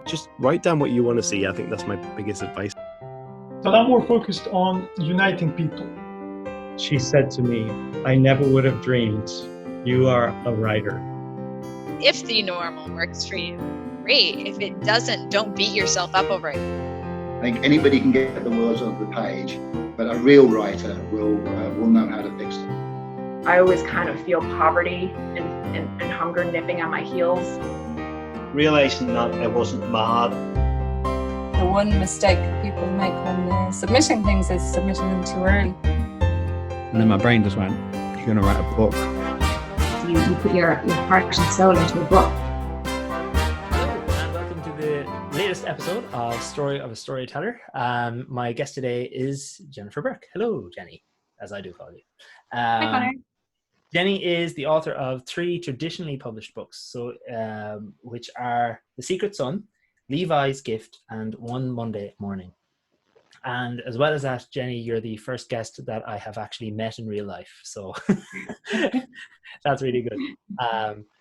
just write down what you want to see. I think that's my biggest advice. But I'm more focused on uniting people. She said to me, I never would have dreamed you are a writer. If the normal works for you, great. If it doesn't, don't beat yourself up over it. I think anybody can get the words on the page, but a real writer will know how to fix it. I always kind of feel poverty and hunger nipping at my heels. Realizing that I wasn't mad. The one mistake people make when they're submitting things is submitting them too early. And then my brain just went, you're going to write a book. You put your heart and soul into a book. Hello, and welcome to the latest episode of Story of a Storyteller. My guest today is Jennifer Burke. Hello, Jenny, as I do call you. Hi, Connor. Jenny is the author of 3 traditionally published books, which are The Secret Son, Levi's Gift, and One Monday Morning. And as well as that, Jenny, you're the first guest that I have actually met in real life. So that's really good.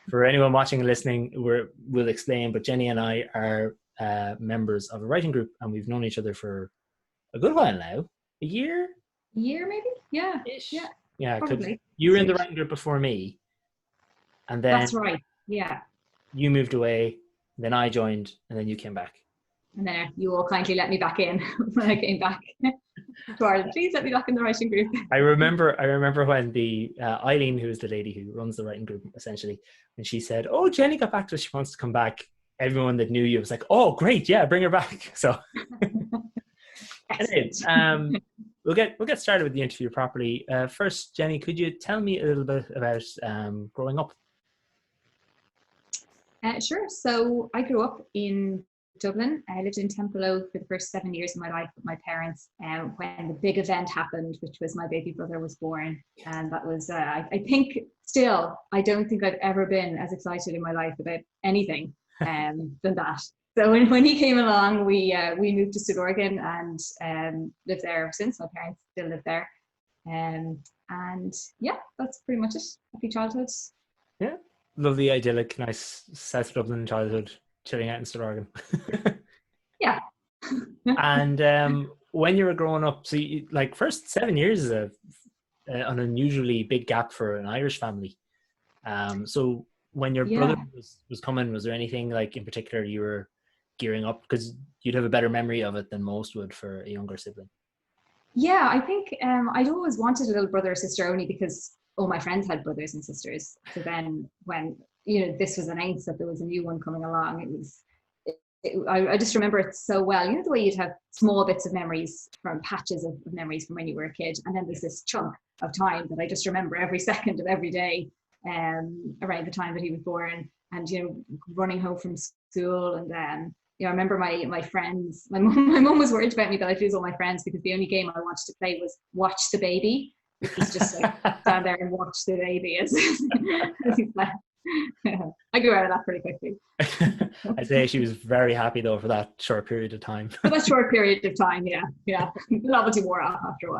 For anyone watching and listening, we'll explain, but Jenny and I are members of a writing group, and we've known each other for a good while now. A year? Maybe? Yeah. Ish. Yeah. Yeah, because probably. you were in the writing group before me. And then That's right. Yeah. you moved away, then I joined, and then you came back. And then you all kindly let me back in when I came back. Please let me back in the writing group. I remember when the Eileen, who is the lady who runs the writing group, essentially, when she said, "Oh, Jenny got back to us, she wants to come back." Everyone that knew you was like, "Oh, great, yeah, bring her back." So, anyways, we'll get started with the interview properly. First, Jenny, could you tell me a little bit about growing up? Sure. So I grew up in Dublin. I lived in Templeogue for the first 7 years of my life with my parents. When the big event happened, which was my baby brother was born, and that was I think still I don't think I've ever been as excited in my life about anything than that. So when he came along, we moved to Stillorgan and lived there ever since. My parents still live there, and yeah, that's pretty much it. Happy childhood. Yeah, lovely, idyllic, nice South Dublin childhood, chilling out in Stillorgan. Yeah. And when you were growing up, so first 7 years is an unusually big gap for an Irish family. So when your brother was coming, was there anything like in particular you were gearing up, because you'd have a better memory of it than most would for a younger sibling? Yeah, I think I'd always wanted a little brother or sister only because all my friends had brothers and sisters. So then when this was announced that there was a new one coming along, I just remember it so well. The way you'd have small bits of memories from patches of memories from when you were a kid, and then there's this chunk of time that I just remember every second of every day around the time that he was born, and running home from school. And I remember my friends, my mum was worried about me that I'd lose all my friends because the only game I wanted to play was Watch the Baby, which was just like stand there and watch the baby as he slept. I grew out of that pretty quickly. I'd say she was very happy though for that short period of time. For that short period of time, yeah. The novelty wore off after a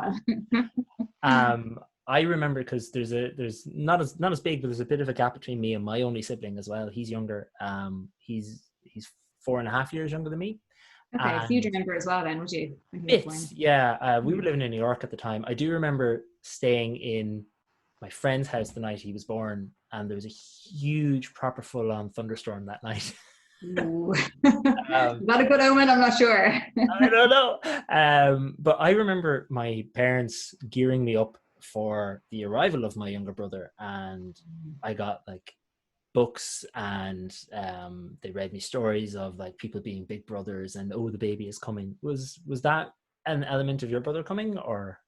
while. I remember because there's not as big, but there's a bit of a gap between me and my only sibling as well. He's younger. He's 4.5 years younger than me. Okay, so you'd remember as well then, would you? Bits, yeah. We were living in New York at the time. I do remember staying in my friend's house the night he was born, and there was a huge, proper full-on thunderstorm that night. Not a good omen, I'm not sure. I don't know. But I remember my parents gearing me up for the arrival of my younger brother, and I got books, and they read me stories of people being big brothers, and the baby is coming. Was that an element of your brother coming, or?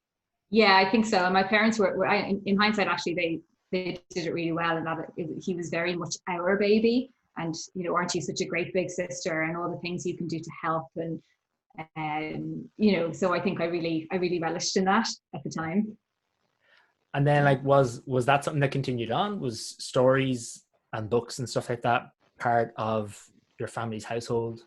Yeah, I think so. And my parents were in hindsight, actually, they did it really well, in that he was very much our baby. And, aren't you such a great big sister, and all the things you can do to help. And, so I think I really relished in that at the time. And then was that something that continued on? Was stories and books and stuff like that part of your family's household?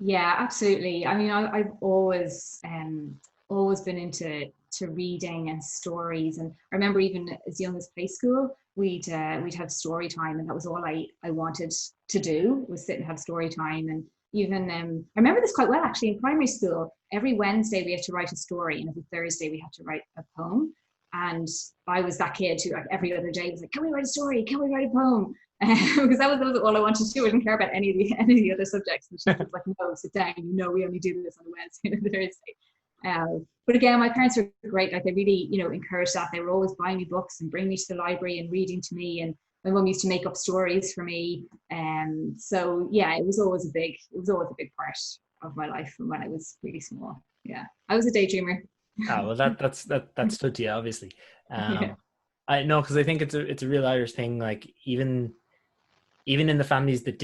Yeah, absolutely. I mean, I've always been into reading and stories, and I remember even as young as play school, we'd have story time, and that was all I wanted to do, was sit and have story time. And even I remember this quite well actually in primary school. Every Wednesday we had to write a story, and every Thursday we had to write a poem. And I was that kid who, like, every other day was like, "Can we write a story? Can we write a poem?" Because that was all I wanted to do. I didn't care about any of the other subjects. And she was like, "No, sit down. You know, we only do this on a Wednesday and a Thursday." But again, my parents were great. Like, they really, encouraged that. They were always buying me books and bringing me to the library and reading to me. And my mum used to make up stories for me. So yeah, it was always a big part of my life from when I was really small. Yeah, I was a daydreamer. Well, that stood to you, obviously. Yeah. I know, because I think it's a real Irish thing. Like, even in the families that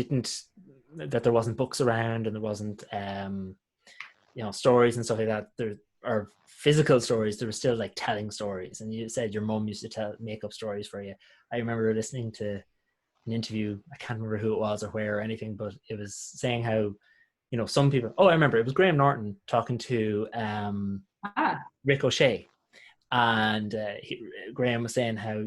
there wasn't books around and there wasn't stories and stuff like that, there are physical stories. There was still like telling stories. And you said your mum used to make up stories for you. I remember listening to an interview. I can't remember who it was or where or anything, but it was saying how, some people. Oh, I remember it was Graham Norton talking to Rick O'Shea, and Graham was saying how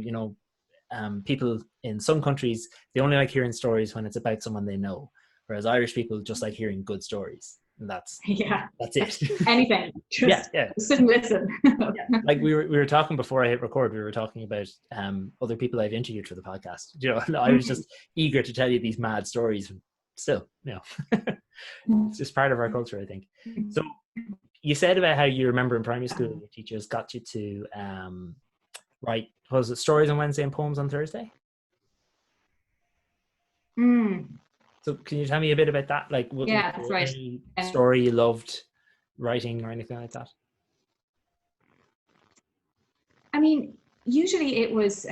people in some countries, they only like hearing stories when it's about someone they know, whereas Irish people just like hearing good stories, and that's it. Anything. Just sit and listen. Like we were talking before I hit record, we were talking about other people I've interviewed for the podcast. I was just eager to tell you these mad stories. Still, it's just part of our culture, I think. So you said about how you remember in primary school your teachers got you to write, was it stories on Wednesday and poems on Thursday? So can you tell me a bit about that? Like, that's right. Any story you loved writing or anything like that? I mean, usually it was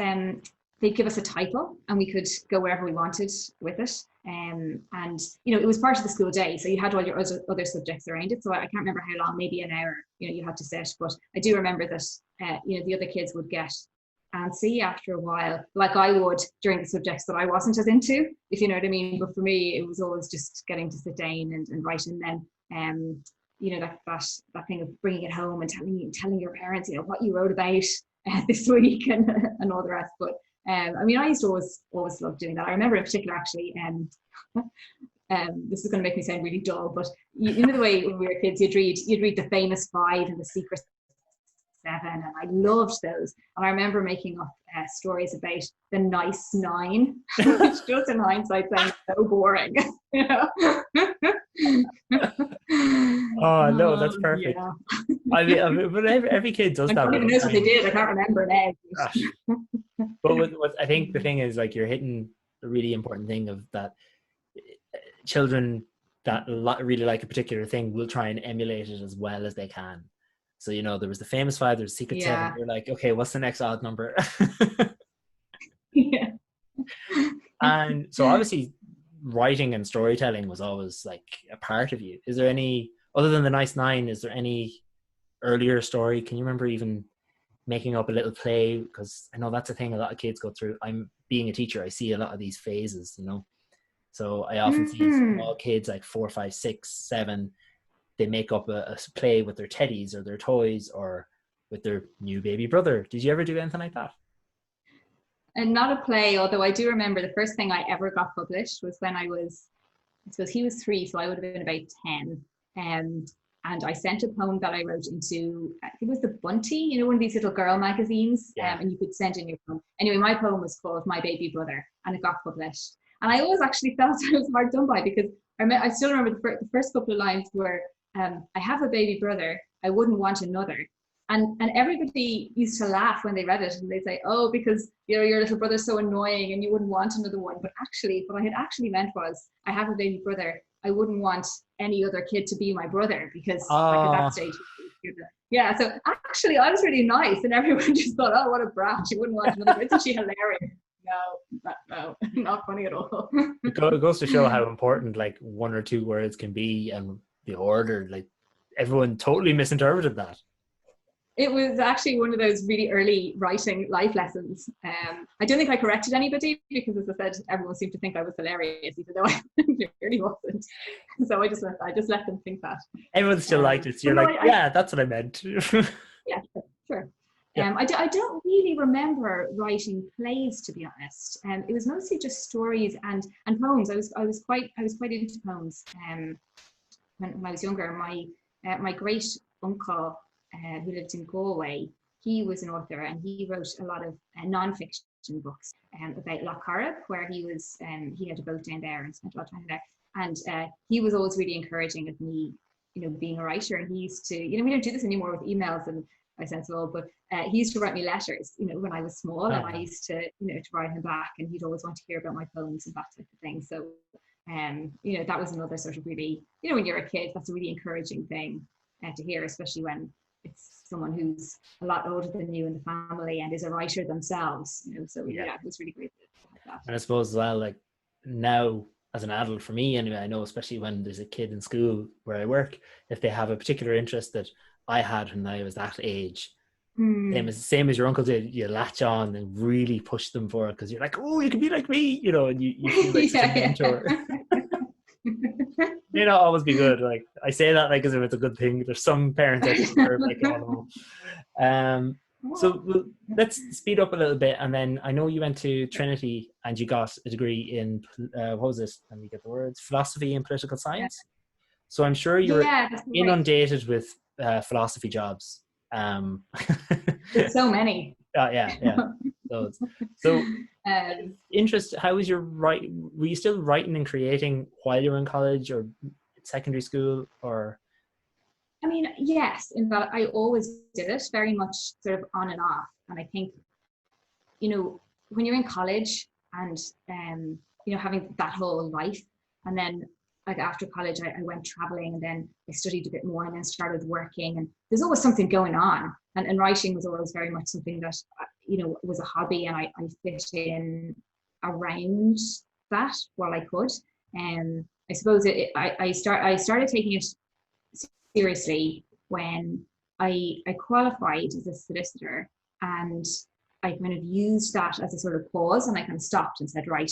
they'd give us a title and we could go wherever we wanted with it. And it was part of the school day, so you had all your other subjects around it. So I can't remember how long, maybe an hour, you had to sit. But I do remember that the other kids would get antsy after a while, like I would during the subjects that I wasn't as into, if you know what I mean. But for me, it was always just getting to sit down and write, and then that thing of bringing it home and telling your parents what you wrote about this week and all the rest. But I used to always love doing that. I remember in particular, actually, this is going to make me sound really dull, but you know the way when we were kids, you'd read the Famous Five and the Secret Seven, and I loved those. And I remember making up stories about the Nice Nine, which just in hindsight sounds so boring. Oh no, that's perfect. Yeah. I mean, but every kid does that. I don't even know what they did. I can't remember now. But what I think the thing is, like, you're hitting a really important thing of that. Children that really like a particular thing will try and emulate it as well as they can. So there was the Famous Five, there's Secret Seven. You're like, okay, what's the next odd number? Yeah. And so obviously writing and storytelling was always like a part of you. Is there any, other than the Nice Nine, is there any earlier story? Can you remember even making up a little play? Because I know that's a thing a lot of kids go through. I'm being a teacher, I see a lot of these phases, So I often see small kids like 4, 5, 6, 7. They make up a play with their teddies or their toys or with their new baby brother. Did you ever do anything like that? And not a play, although I do remember the first thing I ever got published was when I suppose he was 3, so I would have been about 10. And I sent a poem that I wrote into, I think it was the Bunty, one of these little girl magazines, and you could send in your poem. Anyway, my poem was called My Baby Brother, and it got published. And I always actually felt I was hard done by, because I still remember the first couple of lines were, I have a baby brother, I wouldn't want another. And everybody used to laugh when they read it, and they'd say, oh, because your little brother's so annoying and you wouldn't want another one. But actually, what I had actually meant was, I have a baby brother, I wouldn't want any other kid to be my brother, because like at that stage, yeah. So actually, I was really nice, and everyone just thought, oh, what a brat, she wouldn't want another. Isn't she hilarious? No, not funny at all. It goes to show how important like 1 or 2 words can be, and the order. Like, everyone totally misinterpreted that. It was actually one of those really early writing life lessons. I don't think I corrected anybody, because, as I said, everyone seemed to think I was hilarious, even though I really wasn't. So I just let them think that. Everyone still liked it. So you're like, yeah, that's what I meant. Yeah, sure. Yeah. I don't really remember writing plays, to be honest. It was mostly just stories and poems. I was quite into poems. When I was younger, my great uncle who lived in Galway, he was an author, and he wrote a lot of non-fiction books about Loch Corrib, where he had a boat down there and spent a lot of time there. And he was always really encouraging of me, being a writer. And he used to, we don't do this anymore with emails and I sense it all, but he used to write me letters, when I was small, and I used to, to write him back, and he'd always want to hear about my poems and that type of thing. So, that was another sort of really, when you're a kid, that's a really encouraging thing to hear, especially when it's someone who's a lot older than you in the family and is a writer themselves, so yeah, it was really great. That. And I suppose as well, like now as an adult, for me anyway, I know especially when there's a kid in school where I work, if they have a particular interest that I had when I was that age, same as your uncle did, you latch on and really push them for it because you're like, oh, you can be like me, and you feel like such a mentor. May not always be good. Like I say that like as if it's a good thing. There's some parents that are like, oh no. So let's speed up a little bit, and then I know you went to Trinity and you got a degree in what was it? Let me get the words: philosophy and political science. Yeah. So I'm sure you're inundated with philosophy jobs. There's so many. Yeah. So interest. How was your writing? Were you still writing and creating while you were in college or secondary school, or? I mean, yes, in that I always did it very much sort of on and off. And I think, when you're in college and, having that whole life, and then like after college, I went traveling, and then I studied a bit more, and then started working, and there's always something going on. And writing was always very much something that, was a hobby, and I fit in around that while I could. And I suppose I started taking it seriously when I qualified as a solicitor, and I kind of used that as a sort of pause, and I kind of stopped and said, right,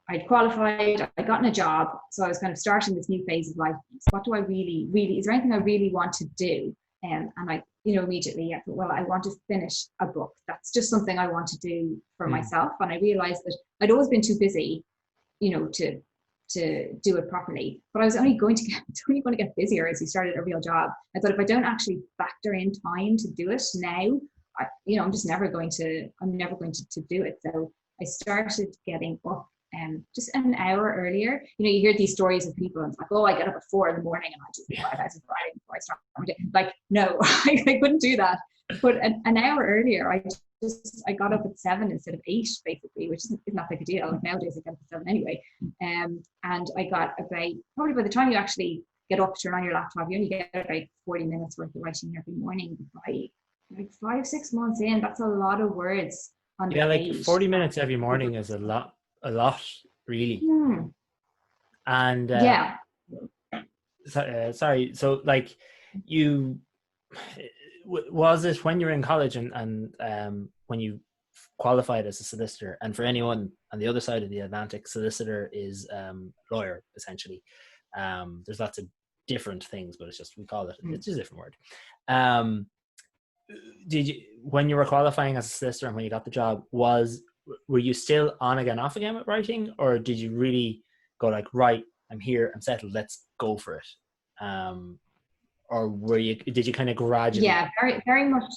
I'd qualified, I'd gotten a job, so I was kind of starting this new phase of life. So what do I really, is there anything I really want to do? And I, immediately I thought, well, I want to finish a book. That's just something I want to do for myself. And I realized that I'd always been too busy, to do it properly, but I was only going to get busier as you started a real job. I thought if I don't actually factor in time to do it now, I'm never going to do it. So I started getting up just an hour earlier. You hear these stories of people and it's like, oh, I get up at 4 a.m. and I do 5 hours of writing before I start my day. Like, no, I couldn't do that. But an hour earlier, I got up at 7 instead of 8, basically, which is not a big deal. Like nowadays I get up at 7 anyway. And I got about, probably by the time you actually get up, turn on your laptop, you only get about 40 minutes worth of writing every morning. By like 5-6 months in, that's a lot of words on the page. Like 40 minutes every morning is a lot really. And sorry, so like you, was it when you were in college and when you qualified as a solicitor? And for anyone on the other side of the Atlantic, solicitor is lawyer essentially. There's lots of different things, but it's just, we call it, it's just a different word. Did you, when you were qualifying as a solicitor and when you got the job, were you still on again, off again with writing, or did you really go like, right, I'm here, I'm settled, let's go for it? Or did you kind of gradually? Yeah, very, very much.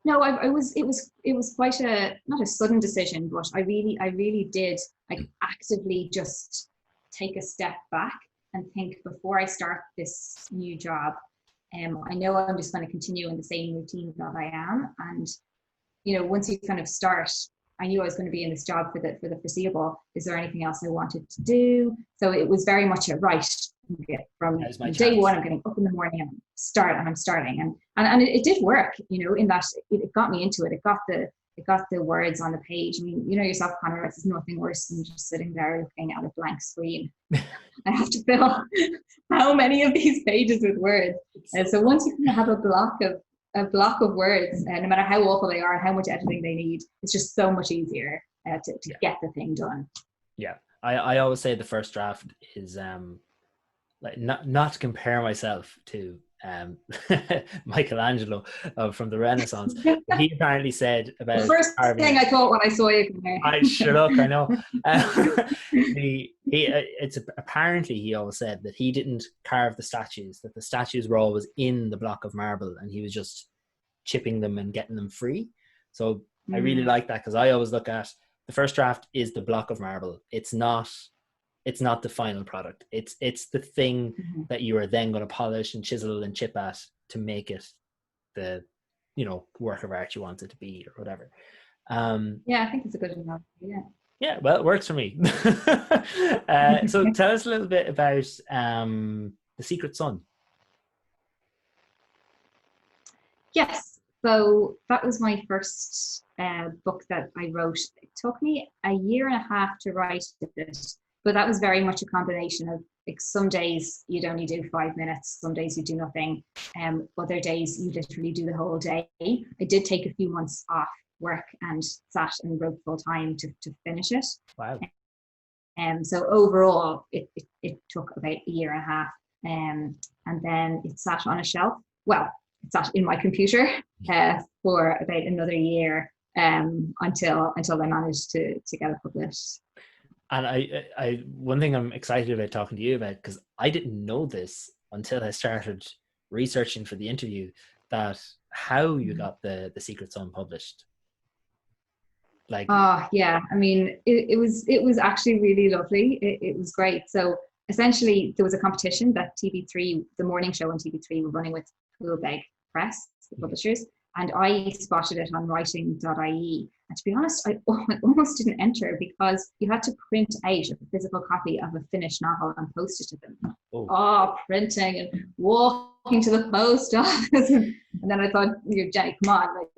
No, it was quite not a sudden decision, but I really did like actively just take a step back and think, before I start this new job, I know I'm just going to continue in the same routine that I am. And, once you kind of start, I knew I was going to be in this job for the foreseeable. Is there anything else I wanted to do? So it was very much a right. From day one, I'm getting up in the morning and I'm starting, and it did work, in that it got me into it. It got the words on the page. I mean, yourself, Conor, there's nothing worse than just sitting there looking at a blank screen. I have to fill how many of these pages with words. And so once you can have a block of words, no matter how awful they are and how much editing they need, it's just so much easier to get the thing done. Yeah, I always say the first draft is like not to compare myself to Michelangelo from the Renaissance. He apparently said about The first carving. thing I thought when I saw you come there. I shut up. I know. Apparently he always said that he didn't carve the statues; that the statues were always in the block of marble, and he was just chipping them and getting them free. So I really like that, because I always look at the first draft is the block of marble. It's not the final product. It's the thing that you are then going to polish and chisel and chip at to make it the work of art you want it to be, or whatever. Yeah, I think it's a good analogy. Yeah, well, it works for me. So tell us a little bit about The Secret Son. Yes, so that was my first book that I wrote. It took me a year and a half to write it, but that was very much a combination of, like, some days you'd only do 5 minutes, some days you do nothing, other days you literally do the whole day. I did take a few months off work and sat and wrote full time to finish it. Wow. So overall it took about a year and a half, and then it sat on a shelf. Well, it sat in my computer for about another year, until I managed to get it published. And I one thing I'm excited about talking to you about, because I didn't know this until I started researching for the interview, that how you got the Secret Son published. Like, yeah, I mean, it was actually really lovely. It was great. So essentially there was a competition that TV3, the morning show on TV3, were running with Poolbeg Press, the publishers, and I spotted it on writing.ie. And to be honest, I almost didn't enter, because you had to print out a physical copy of a finished novel and post it to them. Printing and walking to the post office. And then I thought, Jenny, come on, like,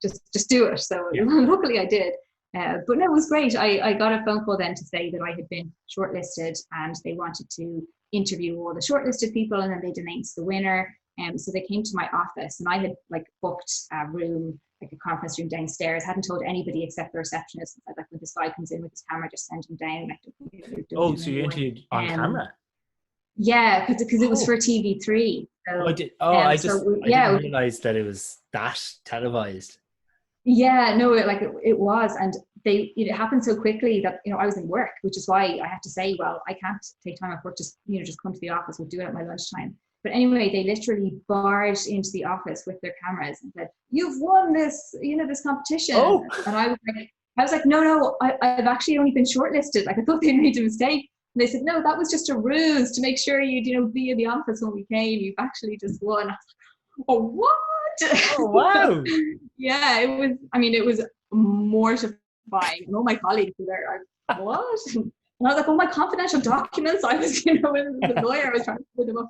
just do it. So luckily I did. But no, it was great. I got a phone call then to say that I had been shortlisted, and they wanted to interview all the shortlisted people, and then they'd announce the winner. So they came to my office, and I had booked a room, like a conference room downstairs. Hadn't told anybody except the receptionist. I when this guy comes in with his camera, just send him down. So you interviewed on camera? Yeah, because it was for TV3. So, I didn't realize that it was that televised. Yeah, no, it was, and it happened so quickly that I was in work, which is why I had to say, well, I can't take time off work. Just come to the office. We'll do it at my lunchtime. But anyway, they literally barged into the office with their cameras and said, "You've won this, this competition." And I was like, no, I've actually only been shortlisted. Like, I thought they made a mistake. And they said, "No, that was just a ruse to make sure you'd be in the office when we came. You've actually just won." I was like, "Oh, what?" Oh, wow. Yeah, it was mortifying. And all my colleagues were there, like, "What?" And I was like, "Oh, my confidential documents." I was, with the lawyer, I was trying to put them up.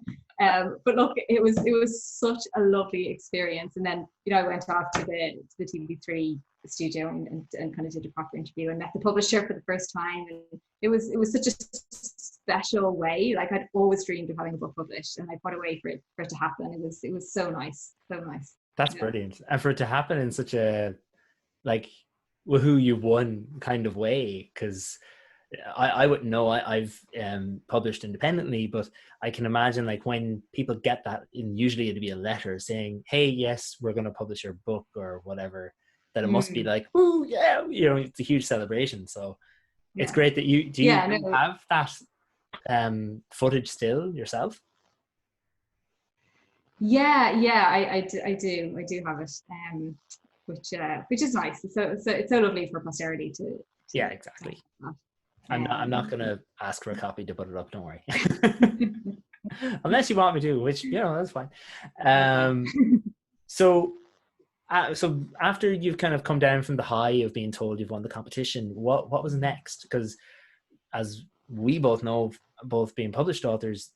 But look, it was such a lovely experience. And then, I went off to the TV3 studio and kind of did a proper interview and met the publisher for the first time. And it was such a special way. Like, I'd always dreamed of having a book published, and what a way for it to happen. It was so nice, so nice. That's brilliant. And for it to happen in such a, like, woohoo, you won kind of way, because I wouldn't know. I've published independently, but I can imagine, like, when people get that, and usually it'd be a letter saying, "Hey, yes, we're going to publish your book," or whatever, that it must be like, "Ooh, yeah," it's a huge celebration. So it's great that you have that footage still yourself. Yeah, I do have it, which is nice. So it's so lovely for posterity to yeah, exactly. I'm not going to ask for a copy to put it up. Don't worry. Unless you want me to, which, that's fine. So after you've kind of come down from the high of being told you've won the competition, what was next? Because as we both know, both being published authors,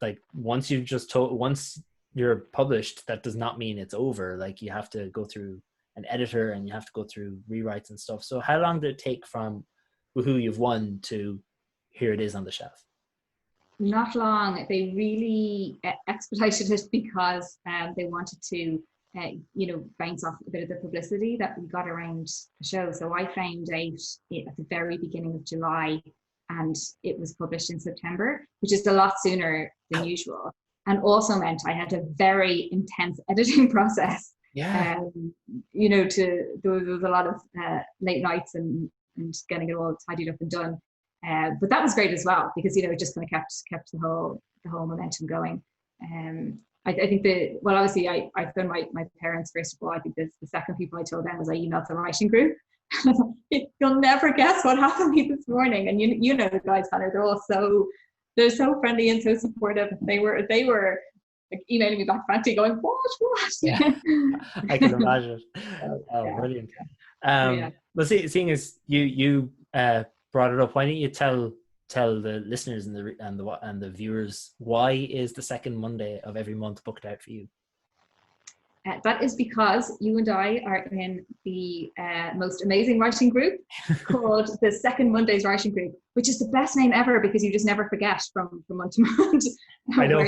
like, once you're published, that does not mean it's over. Like, you have to go through an editor and you have to go through rewrites and stuff. So how long did it take from who you've won to here it is on the shelf? Not long. They really expedited it because they wanted to bounce off a bit of the publicity that we got around the show. So I found out at the very beginning of July, and it was published in September, which is a lot sooner than usual. and also meant I had a very intense editing process. Yeah. There was a lot of late nights and getting it all tidied up and done. But that was great as well, because it just kind of kept the whole momentum going. I think obviously I phoned my parents first of all. I think the second people I told them was I emailed the writing group. You'll never guess what happened to me this morning. And the guys, Hannah, they're so friendly and so supportive. They were like emailing me back frantically going, what? Yeah, I can imagine. Yeah. Brilliant. Yeah. Well, seeing as you brought it up, why don't you tell the listeners and the viewers, why is the second Monday of every month booked out for you? That is because you and I are in the most amazing writing group called the Second Mondays Writing Group, which is the best name ever because you just never forget from month to month I know.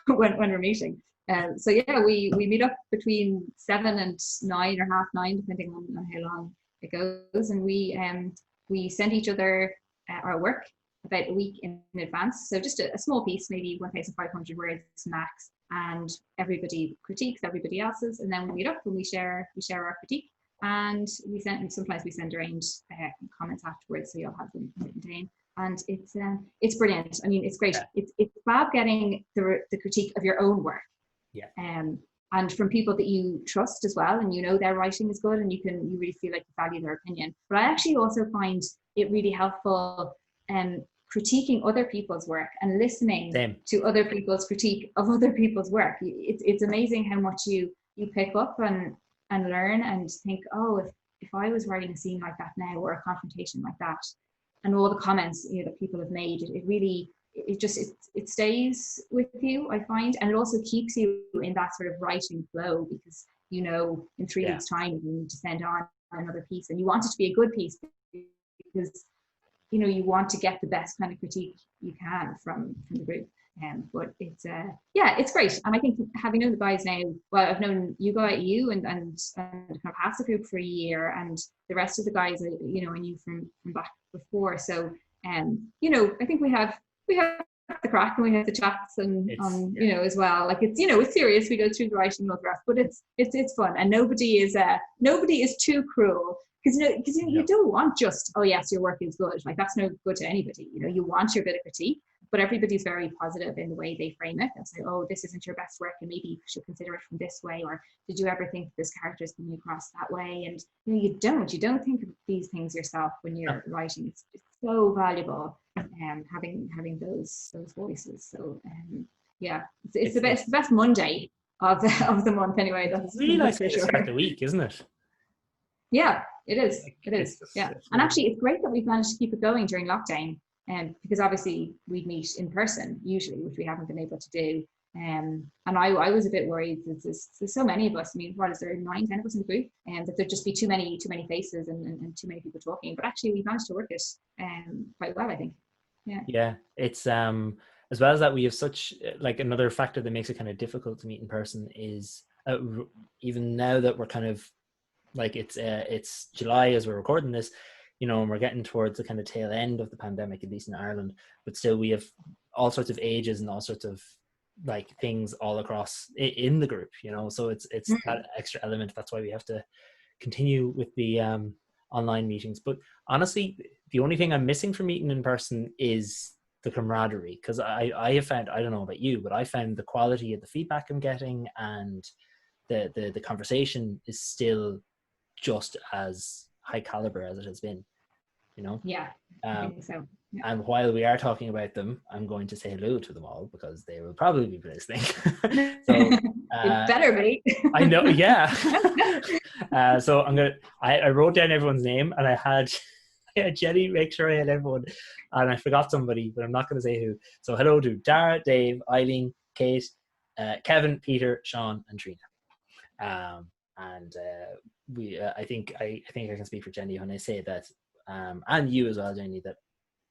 when we're meeting. We meet up between 7 and 9 or 9:30, depending on how long it goes, and we send each other our work about a week in advance. So just a small piece, maybe 1,500 words max, and everybody critiques everybody else's, and then we meet up and we share our critique, and sometimes we send around comments afterwards, so you'll have them written down. And it's brilliant. I mean, it's great. It's fab getting the critique of your own work. Yeah. And from people that you trust as well, and their writing is good, and you really feel like you value their opinion. But I actually also find it really helpful critiquing other people's work and listening to other people's critique of other people's work. It's amazing how much you pick up and learn and think, oh, if I was writing a scene like that now, or a confrontation like that, and all the comments that people have made, it stays with you, I find, and it also keeps you in that sort of writing flow, because in 3 weeks' time you need to send on another piece, and you want it to be a good piece because you want to get the best kind of critique you can from the group. But it's great, and I think having known the guys now, well, I've known you and kind of half the group for a year, and the rest of the guys I knew from back before. So I think we have the crack, and we have the chats and as well. Like it's serious. We go through the writing and all the rest, but it's fun, and nobody is too cruel. Because you don't want just, oh yes, your work is good. Like that's no good to anybody. You want your bit of critique, but everybody's very positive in the way they frame it. They'll say, oh, this isn't your best work, and maybe you should consider it from this way, or did you ever think this character is coming across that way? And you don't think of these things yourself when you're writing. It's so valuable having those voices. So it's the best Monday of the month anyway. That's really nice for way to sure. start the week, isn't it? Yeah, it is. It is. Yeah. And actually, it's great that we've managed to keep it going during lockdown, because obviously we'd meet in person usually, which we haven't been able to do. And I was a bit worried. There's so many of us. I mean, what is there, 9-10 of us in the group, and that there'd just be too many faces and too many people talking. But actually, we managed to work it quite well, I think. Yeah. Yeah, it's as well as that, we have such another factor that makes it kind of difficult to meet in person is even now that we're kind of it's July as we're recording this, and we're getting towards the kind of tail end of the pandemic, at least in Ireland, but still we have all sorts of ages and all sorts of things all across in the group, so it's that extra element. That's why we have to continue with the online meetings. But honestly, the only thing I'm missing from meeting in person is the camaraderie, because I have found, I don't know about you, but I found the quality of the feedback I'm getting and the conversation is still just as high caliber as it has been, Yeah, I think so. Yeah. And while we are talking about them, I'm going to say hello to them all because they will probably be listening. So it better be. I know, yeah. So I wrote down everyone's name, and I had Jenny make sure I had everyone, and I forgot somebody, but I'm not going to say who. So hello to Dara, Dave, Eileen, Kate, Kevin, Peter, Sean, and Trina. I think I can speak for Jenny when I say that, and you as well, Jenny, that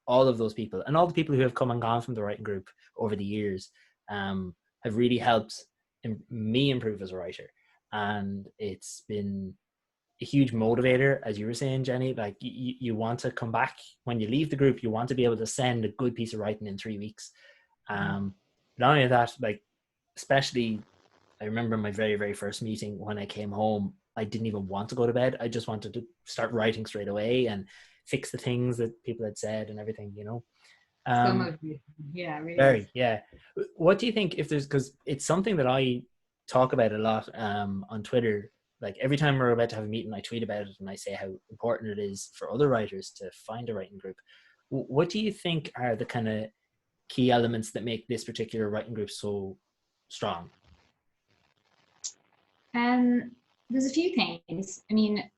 all of those people and all the people who have come and gone from the writing group over the years have really helped me improve as a writer, and it's been a huge motivator, as you were saying, Jenny. Like you want to come back when you leave the group. You want to be able to send a good piece of writing in 3 weeks, not only that, like, especially, I remember my very, very first meeting when I came home, I didn't even want to go to bed. I just wanted to start writing straight away and fix the things that people had said and everything, you know. Some of you, yeah, really. Very, yeah. What do you think, if there's, because it's something that I talk about a lot on Twitter. Like every time we're about to have a meeting, I tweet about it and I say how important it is for other writers to find a writing group. What do you think are the kind of key elements that make this particular writing group so strong? There's a few things. I mean,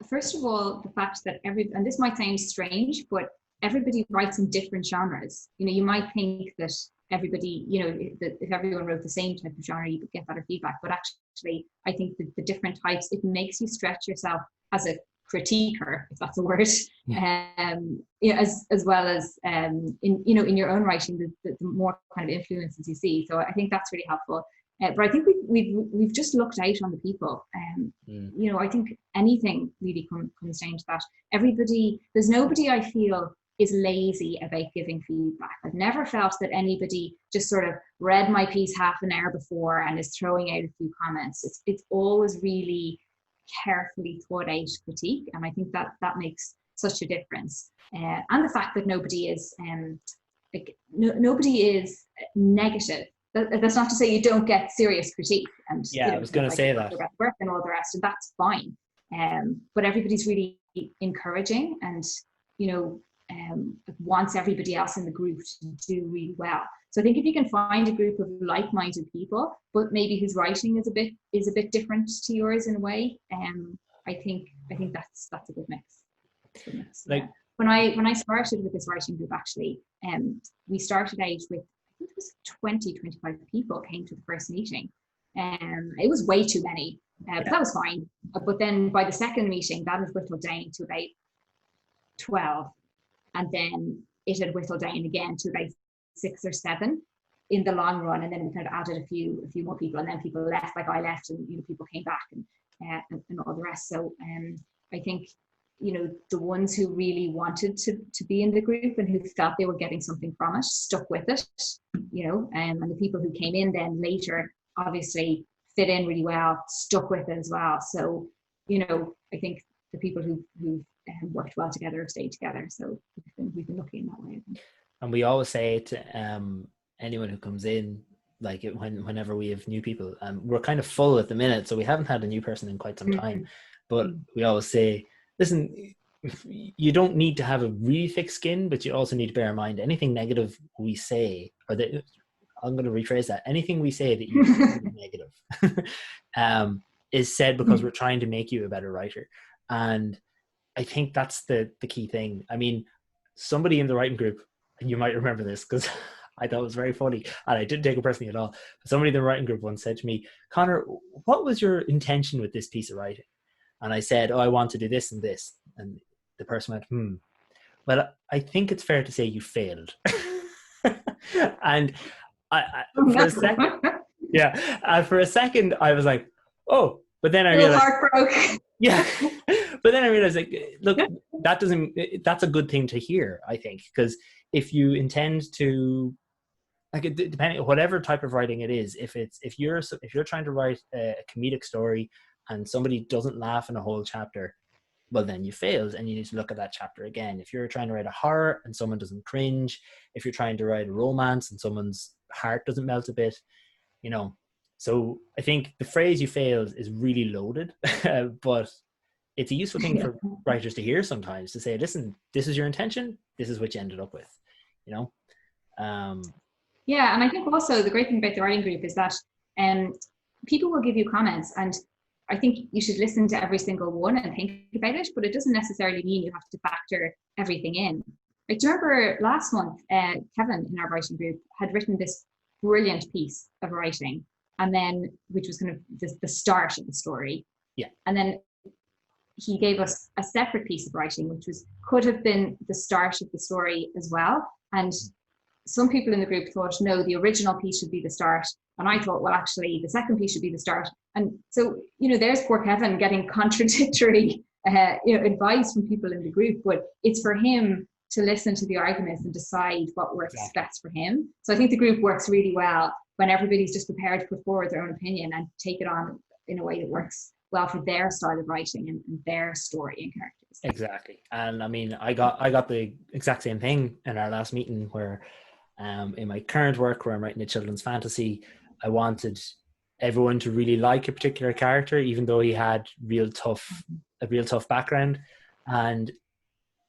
first of all, the fact that and this might sound strange, but everybody writes in different genres. You know, you might think that everybody, you know, that if everyone wrote the same type of genre, you would get better feedback. But actually, I think that the different types, it makes you stretch yourself as a critiquer, if that's a word, you know, as well as in, you know, in your own writing, the more kind of influences you see. So I think that's really helpful. But I think we've just looked out on the people. You know, I think anything really comes down to that. There's nobody I feel is lazy about giving feedback. I've never felt that anybody just sort of read my piece half an hour before and is throwing out a few comments. It's always really carefully thought out critique, and I think that makes such a difference. And the fact that nobody is nobody is negative. That's not to say you don't get serious critique, and yeah, you know, I was going to say that work and all the rest, and that's fine. But everybody's really encouraging, and you know, wants everybody else in the group to do really well. So I think if you can find a group of like-minded people, but maybe whose writing is a bit different to yours in a way, I think that's a good mix. Like yeah. When I started with this writing group, actually, we started out with, I think it was 25 people came to the first meeting. It was way too many, but that was fine. But then by the second meeting, that had whittled down to about 12. And then it had whittled down again to about 6 or 7 in the long run. And then we kind of added a few more people, and then people left, like I left, and you know, people came back and all the rest. So I think, you know, the ones who really wanted to be in the group and who felt they were getting something from it stuck with it, you know, and the people who came in then later obviously fit in really well, stuck with it as well. So, you know, I think the people who worked well together have stayed together. So we've been lucky in that way, I think. And we always say to anyone who comes in, like whenever we have new people, we're kind of full at the minute, so we haven't had a new person in quite some time. But we always say, listen, you don't need to have a really thick skin, but you also need to bear in mind anything negative we say, or that I'm going to rephrase that, anything we say that you think is negative is said because we're trying to make you a better writer. And I think that's the key thing. I mean, somebody in the writing group, and you might remember this because I thought it was very funny, and I didn't take it personally at all. But somebody in the writing group once said to me, Connor, what was your intention with this piece of writing? And I said, I want to do this and this. And the person went, well, I think it's fair to say you failed. And I for a second, for a second, I was like, oh, but then I realized, heartbroken. Yeah. But then I realized, like, look, that's a good thing to hear, I think, because if you intend to, like, depending on whatever type of writing it is, if you're trying to write a comedic story and somebody doesn't laugh in a whole chapter, well, then you failed and you need to look at that chapter again. If you're trying to write a horror and someone doesn't cringe, if you're trying to write a romance and someone's heart doesn't melt a bit, you know. So I think the phrase "you failed" is really loaded, but it's a useful thing for writers to hear sometimes, to say, listen, this is your intention, this is what you ended up with, you know. Yeah, and I think also the great thing about the writing group is that people will give you comments, and I think you should listen to every single one and think about it, but it doesn't necessarily mean you have to factor everything in. Like, do you remember last month, Kevin in our writing group had written this brilliant piece of writing, and then, which was kind of the start of the story. Yeah. And then he gave us a separate piece of writing, which could have been the start of the story as well. And some people in the group thought, no, the original piece should be the start. And I thought, well, actually, the second piece should be the start. And so, you know, there's poor Kevin getting contradictory, advice from people in the group. But it's for him to listen to the arguments and decide what works Exactly. best for him. So I think the group works really well when everybody's just prepared to put forward their own opinion and take it on in a way that works well for their style of writing and their story and characters. Exactly. And I mean, I got the exact same thing in our last meeting where in my current work where I'm writing a children's fantasy, I wanted everyone to really like a particular character, even though he had a real tough background. And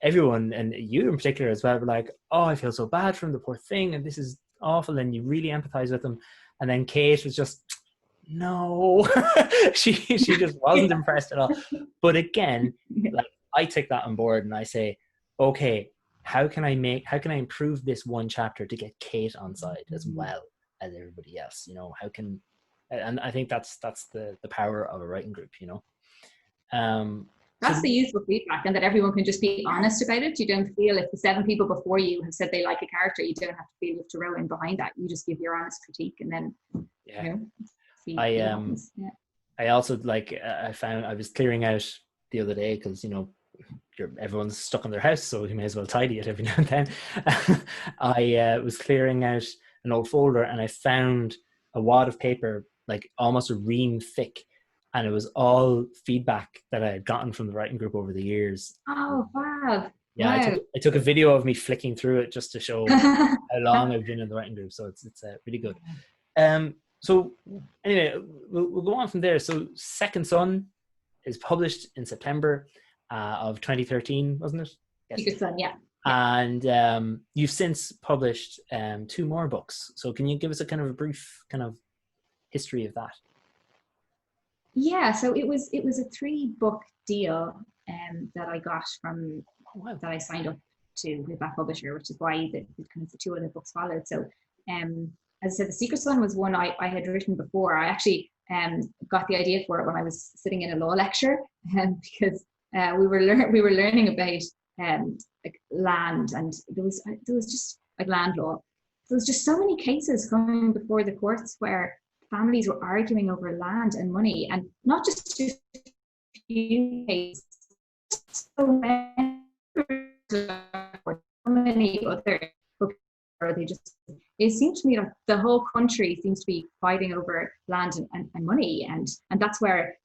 everyone, and you in particular as well, were like, oh, I feel so bad for him, the poor thing, and this is awful, and you really empathize with him. And then Kate was just, no, she just wasn't impressed at all. But again, like, I take that on board and I say, okay, how can I improve this one chapter to get Kate on side as well as everybody else? You know, how can, and I think that's the power of a writing group, you know. That's the useful feedback, and that everyone can just be honest about it. You don't feel if the 7 people before you have said they like a character, you don't have to feel you have to row in behind that. You just give your honest critique, and then yeah. You know, see I also like I found I was clearing out the other day because, you know, everyone's stuck in their house, so you may as well tidy it every now and then. I was clearing out an old folder and I found a wad of paper like almost a ream thick, and it was all feedback that I had gotten from the writing group over the years. Oh, wow. Yeah, wow. I took a video of me flicking through it just to show how long I've been in the writing group, so it's really good. So anyway, we'll go on from there. So Second Son is published in September of 2013, wasn't it? Yes. Secret Son, yeah. And you've since published 2 more books. So can you give us a kind of a brief kind of history of that? Yeah, so it was a 3-book deal that I got from that I signed up to with that publisher, which is why the kind of the 2 other books followed. So as I said, The Secret Son was one I had written before. I actually got the idea for it when I was sitting in a law lecture, because we were learning about like land, and there was just like land law. There was just so many cases coming before the courts where families were arguing over land and money, and not just a few cases, so many other. It seems to me that the whole country seems to be fighting over land and money, and that's where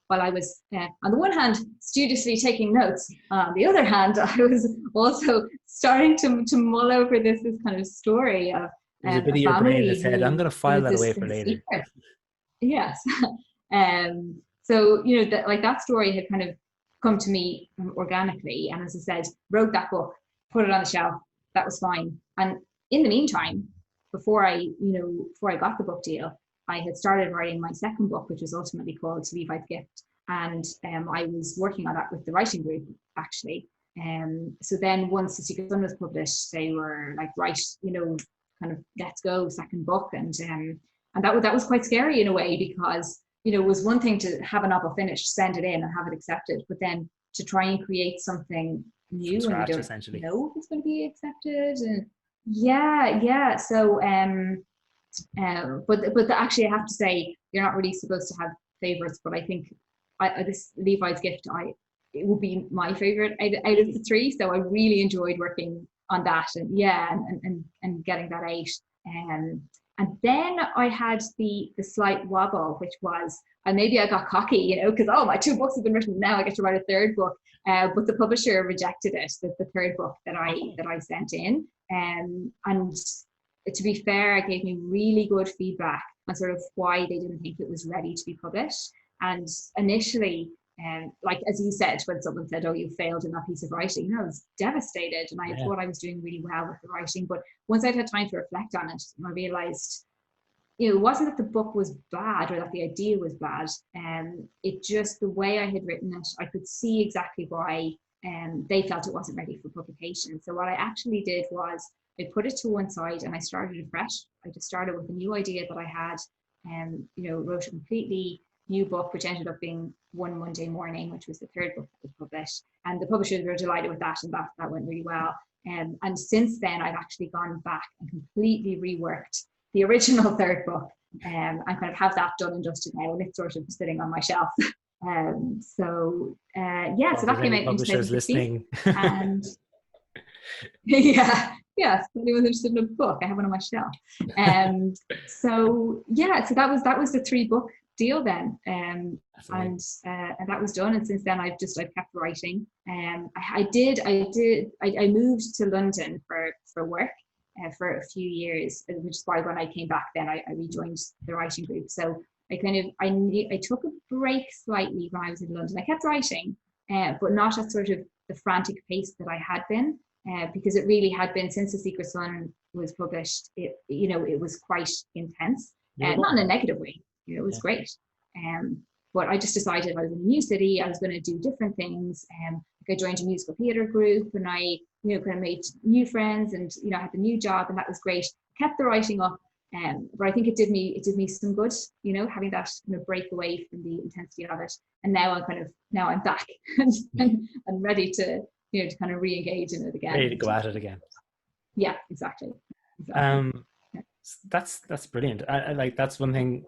while I was on the one hand studiously taking notes, on the other hand I was also starting to mull over this kind of story of there's a bit of your brain that said, I'm going to file that away for later. Secret. Yes. So, you know, that story had kind of come to me organically. And as I said, wrote that book, put it on the shelf. That was fine. And in the meantime, before I got the book deal, I had started writing my second book, which was ultimately called Levi's Gift. And I was working on that with the writing group, actually. So then once The Secret Son was published, they were like, right, you know, kind of let's go, second book. And that was quite scary in a way, because, you know, it was one thing to have a novel finished, send it in and have it accepted, but then to try and create something new scratch, and you essentially. don't know if it's going to be accepted. And yeah. So but actually I have to say, you're not really supposed to have favorites, but I think this Levi's Gift, it would be my favorite out of the 3. So I really enjoyed working on that, and getting that out. And then I had the slight wobble, which was, and maybe I got cocky, you know, because my 2 books have been written, now I get to write a 3rd book. But the publisher rejected it, the 3rd book that I sent in. And to be fair, it gave me really good feedback on sort of why they didn't think it was ready to be published. And initially, like as you said, when someone said, "Oh, you failed in that piece of writing," I was devastated, and I thought I was doing really well with the writing. But once I'd had time to reflect on it, I realized, you know, it wasn't that the book was bad or that the idea was bad. It just, the way I had written it, I could see exactly why they felt it wasn't ready for publication. So what I actually did was I put it to one side and I started afresh. I just started with a new idea that I had, you know, wrote a completely new book, which ended up being One Monday Morning, which was the 3rd book that was published. And the publishers were delighted with that, and that went really well. And since then, I've actually gone back and completely reworked the original 3rd book, and kind of have that done and dusted now, and it's sort of sitting on my shelf. So that came out in 2015. listening. And Yeah, yes. If anyone's interested in a book, I have one on my shelf. So yeah, so that was the 3-book deal then, and that was done. And since then, I've kept writing. I moved to London for work for a few years, which is why when I came back, then I rejoined the writing group. So I took a break slightly when I was in London. I kept writing, but not at sort of the frantic pace that I had been. Because it really had been since The Secret Son was published. It was quite intense, not in a negative way. It was great. But I just decided I was in a new city. I was going to do different things. I joined a musical theatre group, and I kind of made new friends, and I had the new job, and that was great. Kept the writing up, but I think it did me some good. Having that kind of break away from the intensity of it, and now I'm back and ready to kind of re-engage in it again. Ready to go at it again. Yeah, exactly. That's brilliant. I like, that's one thing.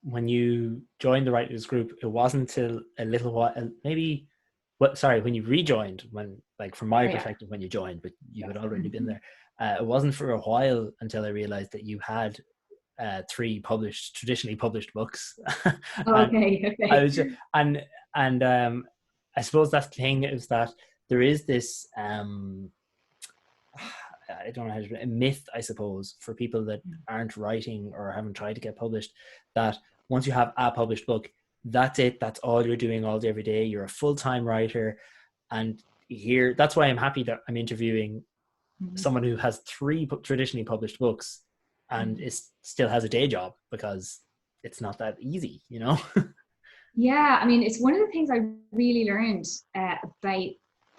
When you joined the writers group, it wasn't until a little while, maybe. When you rejoined, from my perspective, when you joined, but you had already been there. It wasn't for a while until I realized that you had 3 traditionally published books. Okay. I was just, I suppose that thing is that there is this I don't know how to, a myth, I suppose, for people that aren't writing or haven't tried to get published, that once you have a published book, that's it. That's all you're doing all day, every day. You're a full-time writer. And here, that's why I'm happy that I'm interviewing someone who has 3 traditionally published books and still has a day job, because it's not that easy, Yeah, I mean, it's one of the things I really learned about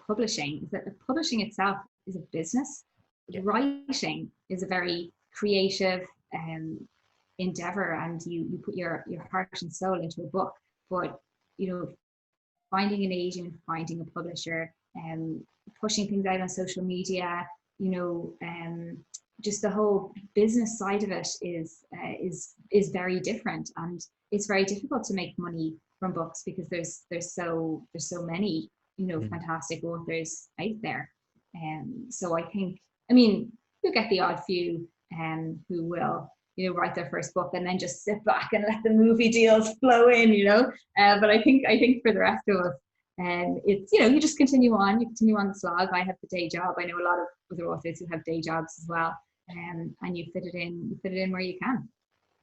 publishing, is that the publishing itself is a business. Yeah. Writing is a very creative endeavor, and you put your heart and soul into a book. But finding an agent, finding a publisher, pushing things out on social media, just the whole business side of it is very different, and it's very difficult to make money from books, because there's so many fantastic authors out there. So I think, you get the odd few who will write their first book and then just sit back and let the movie deals flow in, but I think for the rest of us, it's you just continue on the slog. I have the day job. I know a lot of other authors who have day jobs as well, and you fit it in where you can.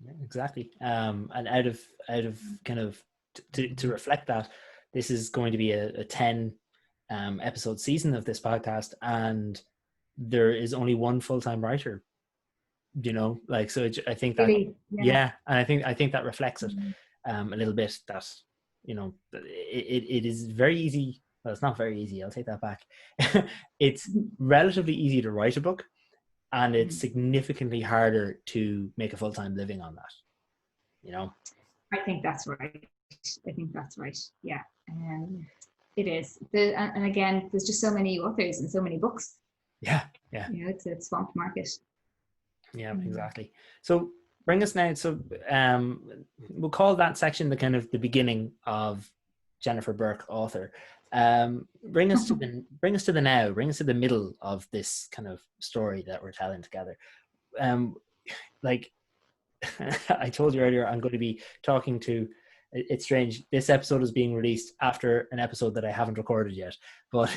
Yeah, exactly. And out of kind of to reflect that, this is going to be a 10 episode season of this podcast, and there is only one full-time writer, so I think that really? Yeah, and I think that reflects it a little bit, that it is very easy. Well, it's not very easy, I'll take that back. It's relatively easy to write a book, and it's significantly harder to make a full-time living on that. I think that's right. Yeah. It is. And again, there's just so many authors and so many books. Yeah. It's a swamped market. Yeah, exactly. So bring us now. So we'll call that section the kind of the beginning of Jennifer Burke, author. Bring us to the now. Bring us to the middle of this kind of story that we're telling together. I told you earlier, I'm going to be talking to. It's strange. This episode is being released after an episode that I haven't recorded yet, but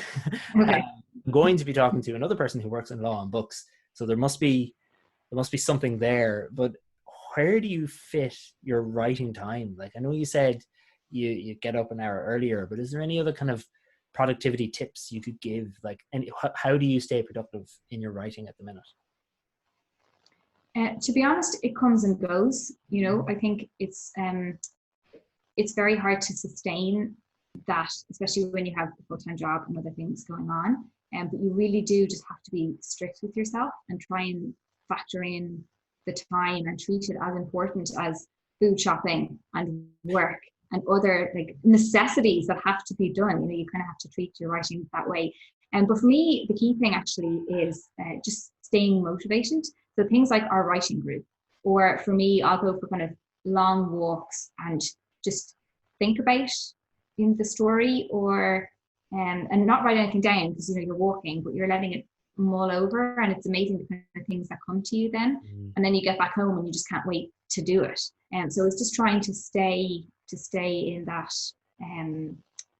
okay. I'm going to be talking to another person who works in law and books. So there must be something there. But where do you fit your writing time? Like, I know you said you get up an hour earlier, but is there any other kind of productivity tips you could give? Like, and how do you stay productive in your writing at the minute? To be honest, it comes and goes. I think it's very hard to sustain that, especially when you have a full-time job and other things going on. But you really do just have to be strict with yourself and try and factor in the time and treat it as important as food shopping and work and other necessities that have to be done. You kind of have to treat your writing that way. But for me, the key thing actually is just staying motivated. So things like our writing group, or for me, I'll go for kind of long walks and just think about the story, or and not write anything down because you're walking, but you're letting it mull over, and it's amazing the kind of things that come to you then. And then you get back home and you just can't wait to do it. And so it's just trying to stay in that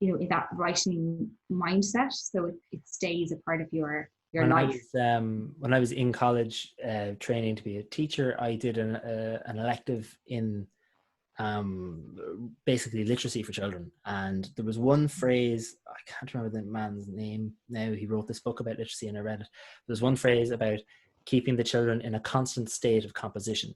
in that writing mindset, so it stays a part of your life. When I was in college training to be a teacher, I did an elective in basically literacy for children, and there was one phrase, I can't remember the man's name now, he wrote this book about literacy and I read it. There's one phrase about keeping the children in a constant state of composition,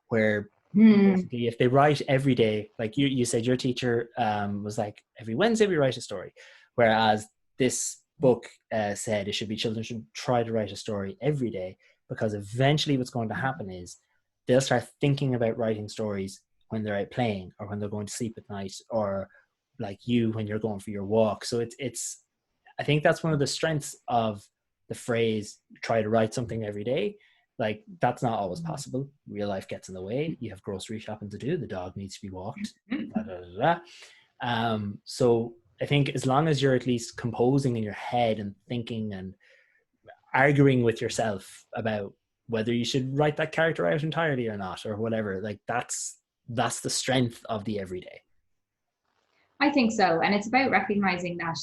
where basically if they write every day, like you said your teacher was like, every Wednesday we write a story, whereas this book said children should try to write a story every day, because eventually what's going to happen is they'll start thinking about writing stories when they're out playing, or when they're going to sleep at night, or like you when you're going for your walk. So it's I think that's one of the strengths of the phrase try to write something every day. Like, that's not always possible. Real life gets in the way. You have grocery shopping to do. The dog needs to be walked. So I think as long as you're at least composing in your head and thinking and arguing with yourself about whether you should write that character out entirely or not, or whatever, like that's the strength of the everyday. I think so. And it's about recognizing that,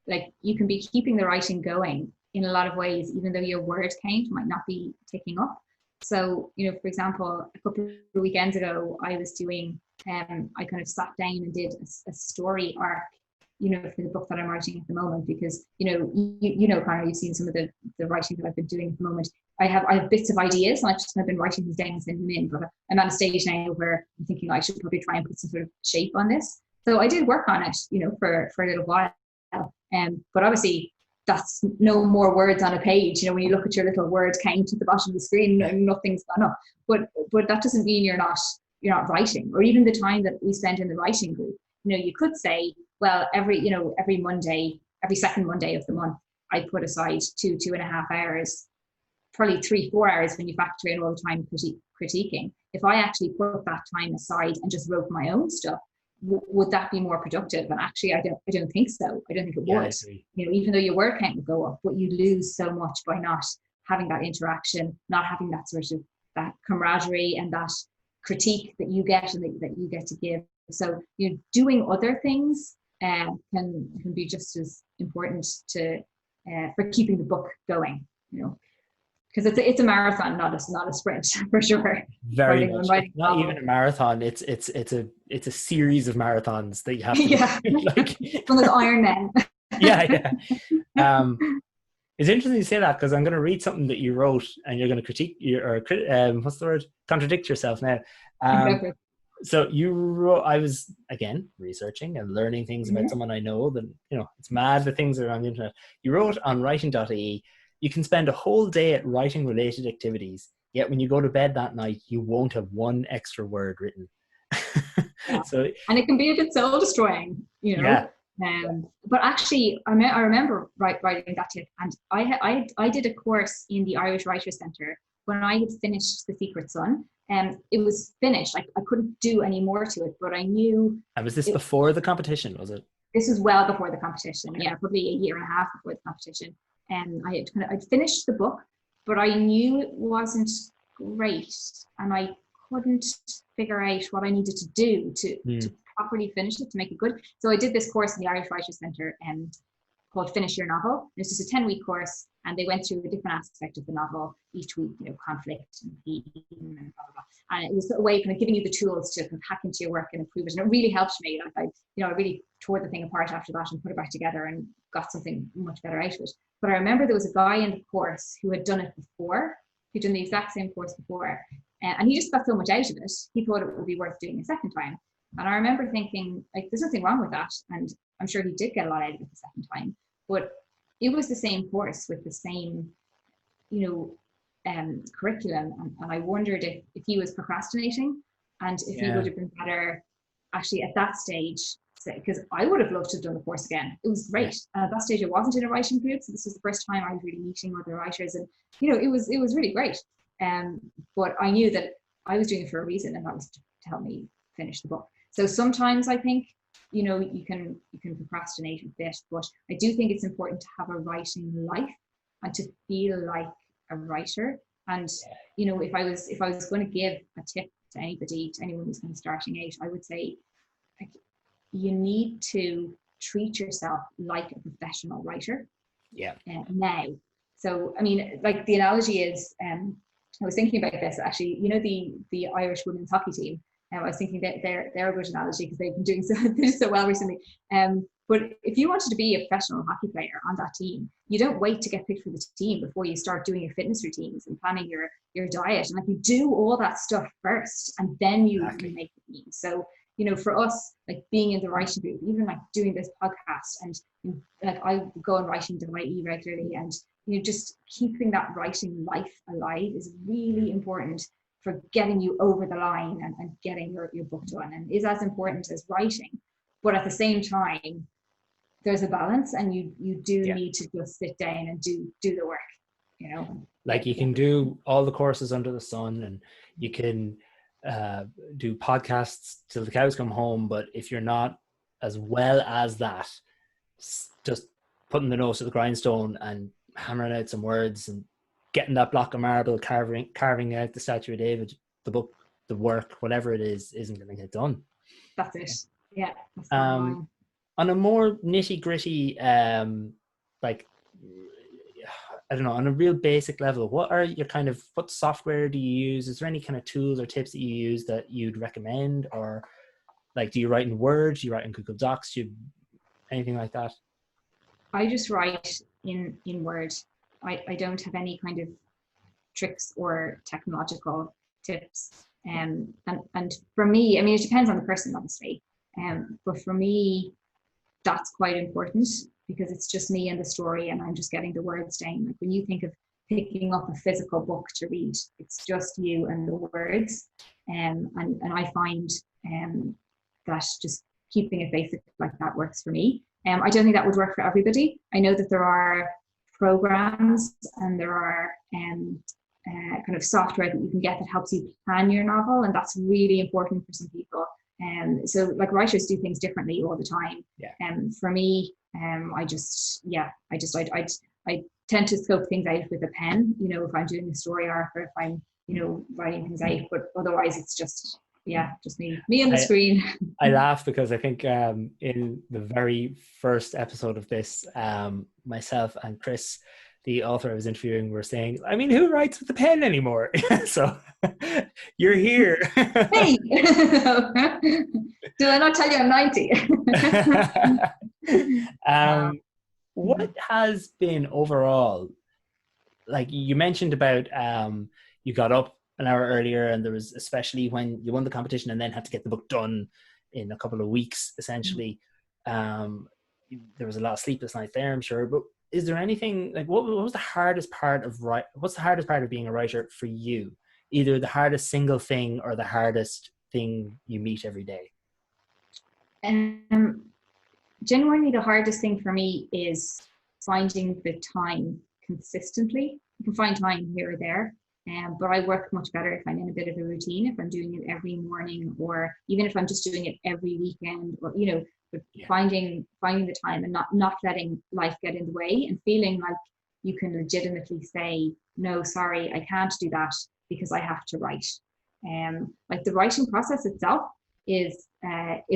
like, you can be keeping the writing going in a lot of ways, even though your word count might not be ticking up. So, for example, a couple of weekends ago, I was doing, I kind of sat down and did a story arc, for the book that I'm writing at the moment, because, Connor, you've seen some of the writing that I've been doing at the moment. I have bits of ideas, and I've just kind of been writing these down and sending them in, but I'm at a stage now where I'm thinking I should probably try and put some sort of shape on this. So I did work on it, for a little while. But obviously, that's no more words on a page. When you look at your little word count at the bottom of the screen, nothing's gone up. But that doesn't mean you're not writing, or even the time that we spend in the writing group. You could say, well, every Monday, every second Monday of the month, I put aside 2.5 hours, probably 3-4 hours when you factor in all the time critiquing. If I actually put that time aside and just wrote my own stuff, would that be more productive? And actually, I don't think so. I don't think it would. Even though your word count would go up, but you lose so much by not having that interaction, not having that sort of that camaraderie and that critique that you get and that you get to give. So doing other things can be just as important for keeping the book going. Because it's a marathon, not a sprint, for sure. Very much. It's not even a marathon. It's a series of marathons that you have to like one of the Iron Men. yeah. It's interesting you say that, because I'm going to read something that you wrote, and you're going to critique what's the word? Contradict yourself now. Exactly. So you wrote, I was again researching and learning things about someone I know. That it's mad the things that are on the internet. You wrote on writing.ie. You can spend a whole day at writing related activities, yet when you go to bed that night, you won't have one extra word written. And it can be a bit soul destroying, Yeah. But actually, I remember writing that tip, and I did a course in the Irish Writers Centre when I had finished The Secret Son. It was finished. I couldn't do any more to it, but I knew. And was this before the competition? Was it? This was well before the competition. Yeah, probably a year and a half before the competition. I'd finished the book, but I knew it wasn't great, and I couldn't figure out what I needed to do to properly finish it, to make it good. So I did this course in the Irish Writers Centre called Finish Your Novel. This is a 10-week course, and they went through a different aspect of the novel each week, conflict and theme and blah, blah, blah. And it was a way of kind of giving you the tools to kind of hack into your work and improve it. And it really helped me. I really tore the thing apart after that and put it back together and got something much better out of it. But I remember there was a guy in the course who had done it before. He'd done the exact same course before. And he just got so much out of it. He thought it would be worth doing a second time. And I remember thinking, like, there's nothing wrong with that. And I'm sure he did get a lot out of it the second time. But it was the same course with the same, curriculum. And I wondered if he was procrastinating, and if he would have been better actually at that stage, because I would have loved to have done the course again. It was great. And at that stage, I wasn't in a writing group. So this was the first time I was really meeting other writers. And, it was really great. But I knew that I was doing it for a reason, and that was to help me finish the book. So sometimes I think you know, you can procrastinate a bit, but I do think it's important to have a writing life and to feel like a writer. And you know, if I was going to give a tip to anybody, to anyone who's kind of starting out, I would say, like, you need to treat yourself like a professional writer. Yeah. Now, so I mean, like the analogy is, I was thinking about this actually. You know, the Irish women's hockey team. I was thinking that they're a good analogy because they've been doing so well recently. But if you wanted to be a professional hockey player on that team, you don't wait to get picked for the team before you start doing your fitness routines and planning your diet. And like, you do all that stuff first, and then you make the team. So, you know, for us, like being in the writing group, even like doing this podcast, and like I go on writing to IE regularly, and you know, just keeping that writing life alive is really important for getting you over the line and getting your book done, and is as important as writing. But at the same time, there's a balance, and you do need to just sit down and do the work, you know. Like you can do all the courses under the sun, and you can do podcasts till the cows come home, but if you're not as well as that, just putting the nose to the grindstone and hammering out some words and getting that block of marble, carving out the statue of David, the book, the work, whatever it is, isn't going to get done. That's it. Yeah. That's on a more nitty gritty, like, I don't know, on a real basic level, what software do you use? Is there any kind of tools or tips that you use that you'd recommend? Or like, do you write in Word? Do you write in Google Docs? Anything like that? I just write in Word. I don't have any kind of tricks or technological tips. And for me, I mean, it depends on the person, obviously. But for me, that's quite important because it's just me and the story, and I'm just getting the words down. Like when you think of picking up a physical book to read, it's just you and the words. And I find that just keeping it basic like that works for me. I don't think that would work for everybody. I know that there are programs and there are kind of software that you can get that helps you plan your novel, and that's really important for some people. So like writers do things differently all the time. For me, I tend to scope things out with a pen, you know, if I'm doing a story arc or if I'm, you know, writing things out, but otherwise it's just me and the screen. I laugh because I think in the very first episode of this, myself and Chris, the author I was interviewing, were saying, I mean, who writes with the pen anymore? So you're here. Hey, did I not tell you I'm 90? What has been overall, like you mentioned about you got up an hour earlier, and there was, especially when you won the competition and then had to get the book done in a couple of weeks, essentially. There was a lot of sleepless nights there, I'm sure. But is there anything, like, what was the hardest part of what's the hardest part of being a writer for you? Either the hardest single thing or the hardest thing you meet every day? Genuinely, the hardest thing for me is finding the time consistently. You can find time here or there, but I work much better if I'm in a bit of a routine, if I'm doing it every morning, or even if I'm just doing it every weekend, or, you know, but finding the time and not letting life get in the way, and feeling like you can legitimately say, no, sorry, I can't do that because I have to write. Like the writing process itself is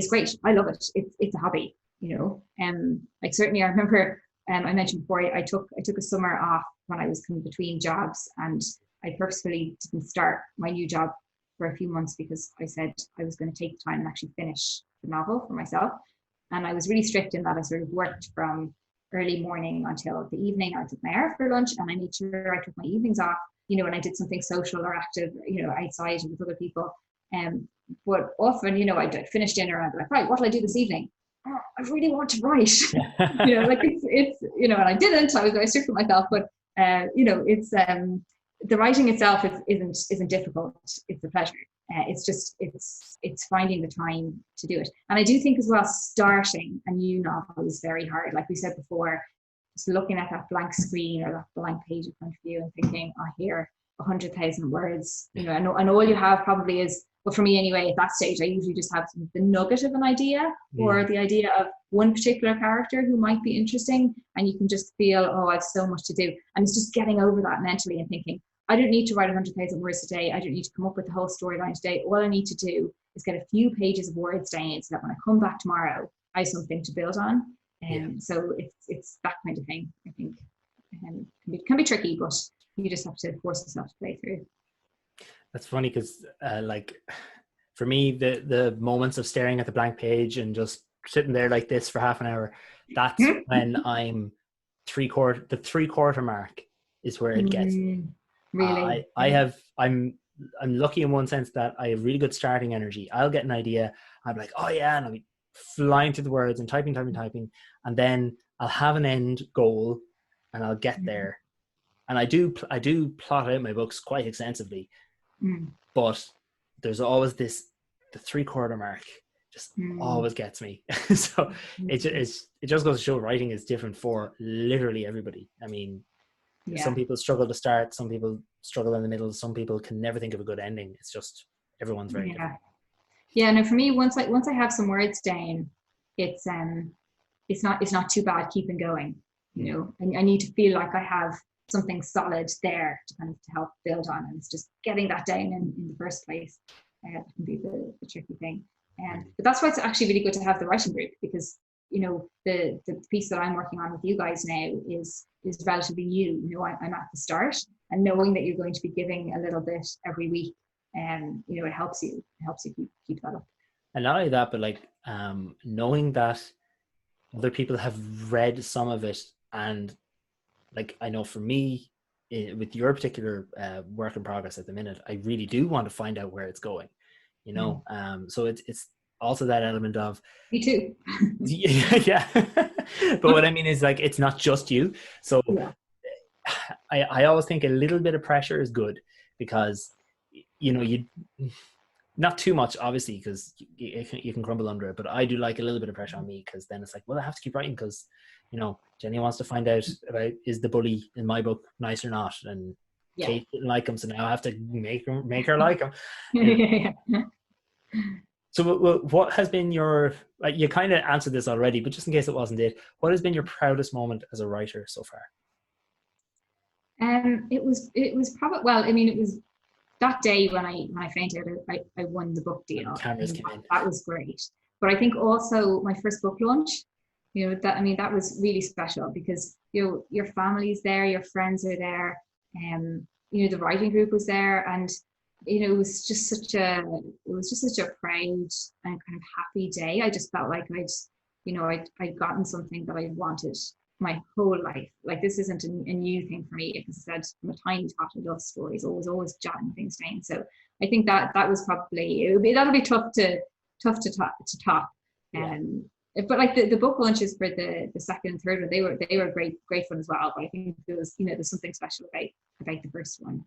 great. I love it. It's a hobby, you know. Like certainly I remember, I mentioned before, I took a summer off when I was coming between jobs, and I purposefully didn't start my new job for a few months because I said I was going to take the time and actually finish the novel for myself. And I was really strict in that I sort of worked from early morning until the evening. I took my hour for lunch, and I made sure I took my evenings off, you know, and I did something social or active, you know, outside with other people. But often, you know, I'd finish dinner and I'd be like, right, what'll I do this evening? Oh, I really want to write. You know, like it's you know, and I didn't. I was very strict with myself, but you know, it's the writing itself isn't difficult. It's a pleasure. It's just it's finding the time to do it. And I do think as well, starting a new novel is very hard. Like we said before, just looking at that blank screen or that blank page in front of you and thinking, oh, here, 100,000 words, you know, and all you have probably is But for me anyway, at that stage, I usually just have the nugget of an idea or the idea of one particular character who might be interesting, and you can just feel, oh, I have so much to do. And it's just getting over that mentally and thinking, I don't need to write 100,000 words today. I don't need to come up with the whole storyline today. All I need to do is get a few pages of words down so that when I come back tomorrow, I have something to build on. And so it's that kind of thing, I think. Can be tricky, but you just have to force yourself to play through. That's funny because like for me, the moments of staring at the blank page and just sitting there like this for half an hour, that's when I'm the three-quarter mark is where it gets me. Really? I'm lucky in one sense that I have really good starting energy. I'll get an idea, I'm like, oh yeah, and I'll be flying through the words and typing, and then I'll have an end goal and I'll get there. And I do plot out my books quite extensively, but there's always the three-quarter mark just always gets me. So it just goes to show writing is different for literally everybody. I mean, some people struggle to start, some people struggle in the middle, some people can never think of a good ending. It's just everyone's very different. Yeah, no, for me, once I have some words down, it's not too bad keeping going. You know, and I need to feel like I have something solid there to kind of to help build on, and it's just getting that down in the first place that can be the tricky thing. But that's why it's actually really good to have the writing group, because you know the piece that I'm working on with you guys now is relatively new. You know, I'm at the start, and knowing that you're going to be giving a little bit every week, you know, it helps you keep that up. And not only that, but like knowing that other people have read some of it, and like I know for me, with your particular work in progress at the minute, I really do want to find out where it's going, you know. So it's also that element of me too. yeah. But what I mean is, like, it's not just you. So I always think a little bit of pressure is good, because you know, you not too much obviously, because you can crumble under it, but I do like a little bit of pressure on me, because then it's like, well, I have to keep writing, because you know, Jenny wants to find out about, is the bully in my book nice or not, and Kate didn't like him, so now I have to make her like him. So what has been your, like, you kind of answered this already, but just in case it wasn't it, what has been your proudest moment as a writer so far? It was probably, well, I mean, it was that day when I found out I won the book deal. Cameras came in. That was great. But I think also my first book launch, you know, that was really special, because you know, your family's there, your friends are there, you know, the writing group was there, and you know, it was just such a proud and kind of happy day. I just felt like I'd gotten something that I wanted my whole life. Like, this isn't a new thing for me. As I said, from a tiny tot, I love stories, always jotting things down. So I think that was probably, that'll be tough to top. But like the book launches for the second and third one, they were great fun as well. But I think there's something special about the first one.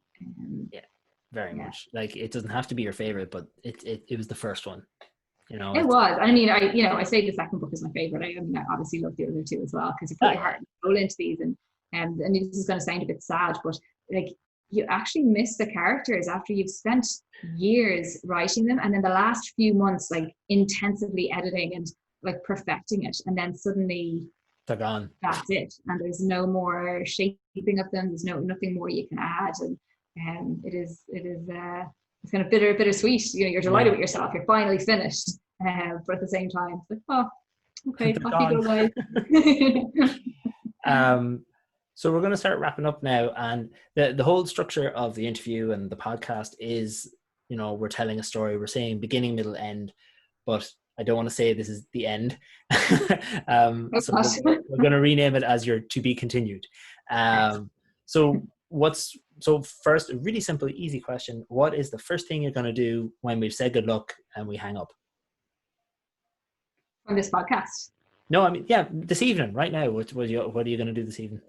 Very much. Like, it doesn't have to be your favorite, but it was the first one. You know, it was. I mean, I say the second book is my favorite. I mean, I obviously love the other two as well, because you put your heart and soul into these, and this is going to sound a bit sad, but like, you actually miss the characters after you've spent years writing them, and then the last few months like intensively editing and like perfecting it, and then suddenly they're gone. That's it, and there's no more shaping of them. There's nothing more you can add, and it is it's kind of bittersweet. You know, you're delighted with yourself. You're finally finished, but at the same time, it's like, oh, okay, off you go, guys. So we're going to start wrapping up now, and the whole structure of the interview and the podcast is, you know, we're telling a story. We're saying beginning, middle, end, but I don't want to say this is the end. So we're going to rename it as your to be continued. So first, a really simple, easy question. What is the first thing you're going to do when we've said good luck and we hang up? On this podcast? No, I mean, yeah, this evening, right now. What are you going to do this evening?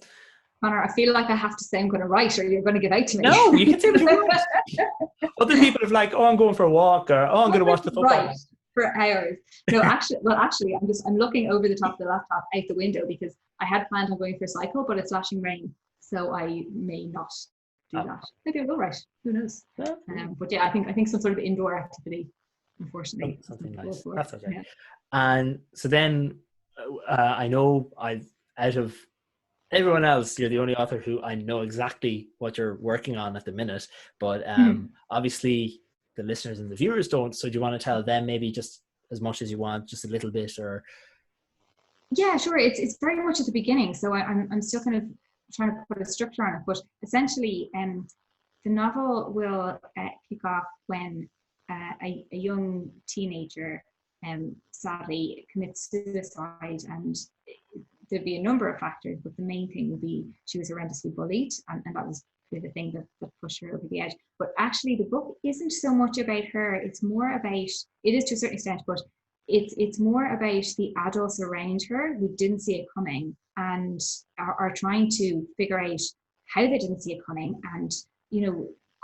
Connor, I feel like I have to say I'm going to write, or you're going to give out to me. No, you can say what you want. Other people have like, oh, I'm going for a walk, or oh, I'm going to watch the football. Right, for hours. No, actually, I'm looking over the top of the laptop out the window, because I had planned on going for a cycle, but it's lashing rain, so I may not do that. Maybe I will write. Who knows? But yeah, I think some sort of indoor activity, unfortunately. Something Go nice. for. That's okay. Yeah. And so then I know out of everyone else, you're the only author who I know exactly what you're working on at the minute. But obviously the listeners and the viewers don't. So do you want to tell them maybe just as much as you want, just a little bit, or? Yeah, sure. It's very much at the beginning, so I'm still kind of trying to put a structure on it. But essentially, the novel will kick off when a young teenager sadly commits suicide, and there'd be a number of factors, but the main thing would be she was horrendously bullied, and that was the thing that pushed her over the edge. But actually, the book isn't so much about her. It's more about, it is to a certain extent, but it's more about the adults around her who didn't see it coming and are trying to figure out how they didn't see it coming, and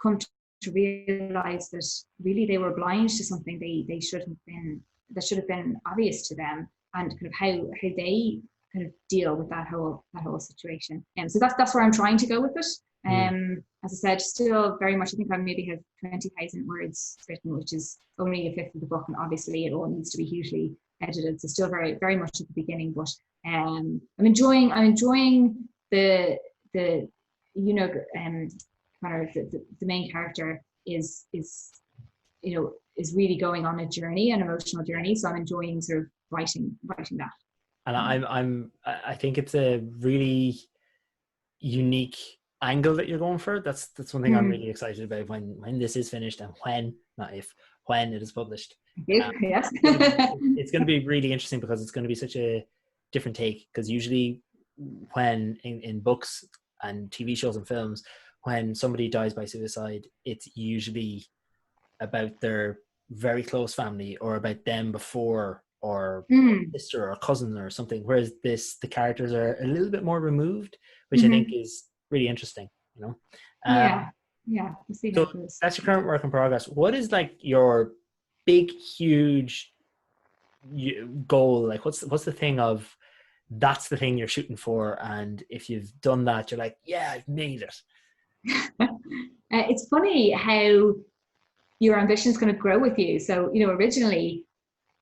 come to realize that really they were blind to something they should have been obvious to them, and kind of how they kind of deal with that whole situation. And so that's where I'm trying to go with it. As I said, still very much, I think I maybe have 20,000 words written, which is only a fifth of the book, and obviously it all needs to be hugely edited. So still very, very much at the beginning, but I'm enjoying the main character is really going on a journey, an emotional journey. So I'm enjoying sort of writing that. And I think it's a really unique angle that you're going for. That's one thing I'm really excited about when this is finished, and when it is published. Yes. It's going to be really interesting because it's going to be such a different take, because usually when in books and TV shows and films, when somebody dies by suicide, it's usually about their very close family or about them before, or sister or cousin or something, whereas the characters are a little bit more removed, which I think is really interesting, Yeah. So that's your current work in progress. What is like your big, huge goal? Like what's the thing of, that's the thing you're shooting for, and if you've done that, you're like, yeah, I've made it? It's funny how your ambition is going to grow with you. So originally,